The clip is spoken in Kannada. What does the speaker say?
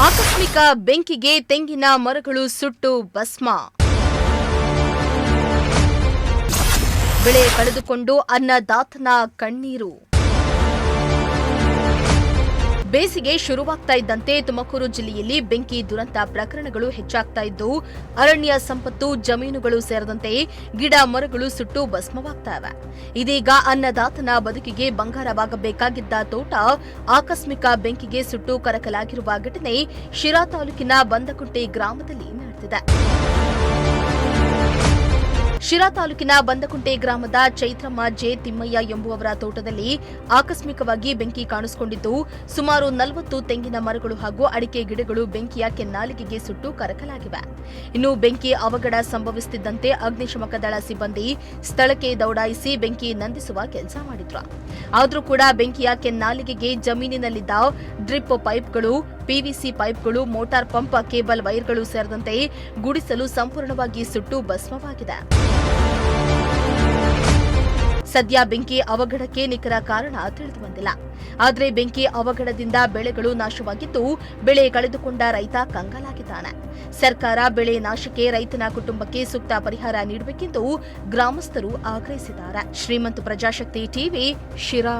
ಆಕಸ್ಮಿಕ ಬೆಂಕಿಗೆ ತೆಂಗಿನ ಮರಗಳು ಸುಟ್ಟು ಭಸ್ಮ. ಬೆಳೆ ಕಳೆದುಕೊಂಡು ಅನ್ನದಾತನ ಕಣ್ಣೀರು. ಬೇಸಿಗೆ ಶುರುವಾಗ್ತಾ ಇದ್ದಂತೆ ತುಮಕೂರು ಜಿಲ್ಲೆಯಲ್ಲಿ ಬೆಂಕಿ ದುರಂತ ಪ್ರಕರಣಗಳು ಹೆಚ್ಚಾಗ್ತಾ ಇದ್ದು, ಅರಣ್ಯ ಸಂಪತ್ತು, ಜಮೀನುಗಳು ಸೇರಿದಂತೆ ಗಿಡ ಮರಗಳು ಸುಟ್ಟು ಭಸ್ಮವಾಗ್ತಾ ಇವೆ. ಇದೀಗ ಅನ್ನದಾತನ ಬದುಕಿಗೆ ಬಂಗಾರವಾಗಬೇಕಾಗಿದ್ದ ತೋಟ ಆಕಸ್ಮಿಕ ಬೆಂಕಿಗೆ ಸುಟ್ಟು ಕರಕಲಾಗಿರುವ ಘಟನೆ ಶಿರಾ ತಾಲೂಕಿನ ಬಂದಕುಂಟೆ ಗ್ರಾಮದಲ್ಲಿ ನಡೆದಿದೆ. ಶಿರಾ ತಾಲೂಕಿನ ಬಂದಕುಂಟೆ ಗ್ರಾಮದ ಚೈತ್ರಮ್ಮ ಜೆ ತಿಮ್ಮಯ್ಯ ಎಂಬುವವರ ತೋಟದಲ್ಲಿ ಆಕಸ್ಮಿಕವಾಗಿ ಬೆಂಕಿ ಕಾಣಿಸಿಕೊಂಡಿದ್ದು, ಸುಮಾರು 40 ತೆಂಗಿನ ಮರಗಳು ಹಾಗೂ ಅಡಿಕೆ ಗಿಡಗಳು ಬೆಂಕಿಯ ಕೆನ್ನಾಲಿಗೆಗೆ ಸುಟ್ಟು ಕರಕಲಾಗಿವೆ. ಇನ್ನು ಬೆಂಕಿ ಅವಘಡ ಸಂಭವಿಸುತ್ತಿದ್ದಂತೆ ಅಗ್ನಿಶಾಮಕ ದಳ ಸಿಬ್ಬಂದಿ ಸ್ಥಳಕ್ಕೆ ದೌಡಾಯಿಸಿ ಬೆಂಕಿ ನಂದಿಸುವ ಕೆಲಸ ಮಾಡಿದ್ರು. ಆದರೂ ಕೂಡ ಬೆಂಕಿಯ ಕೆನ್ನಾಲಿಗೆಗೆ ಜಮೀನಿನಲ್ಲಿದ್ದ ಡ್ರಿಪ್ ಪೈಪ್ಗಳು, ಪಿವಿಸಿ ಪೈಪ್ಗಳು, ಮೋಟಾರ್ ಪಂಪ್, ಕೇಬಲ್ ವೈರ್ಗಳು ಸೇರಿದಂತೆ ಗುಡಿಸಲು ಸಂಪೂರ್ಣವಾಗಿ ಸುಟ್ಟು ಭಸ್ಮವಾಗಿದೆ. ಸದ್ಯ ಬೆಂಕಿ ಅವಘಡಕ್ಕೆ ನಿಖರ ಕಾರಣ ತಿಳಿದು ಬಂದಿಲ್ಲ. ಆದರೆ ಬೆಂಕಿ ಅವಘಡದಿಂದ ಬೆಳೆಗಳು ನಾಶವಾಗಿದ್ದು, ಬೆಳೆ ಕಳೆದುಕೊಂಡ ರೈತ ಕಂಗಾಲಾಗಿದ್ದಾನೆ. ಸರ್ಕಾರ ಬೆಳೆ ನಾಶಕ್ಕೆ ರೈತನ ಕುಟುಂಬಕ್ಕೆ ಸೂಕ್ತ ಪರಿಹಾರ ನೀಡಬೇಕೆಂದು ಗ್ರಾಮಸ್ಥರು ಆಗ್ರಹಿಸಿದ್ದಾರೆ. ಶ್ರೀಮಂತ ಪ್ರಜಾಶಕ್ತಿ ಟಿವಿ, ಶಿರಾ.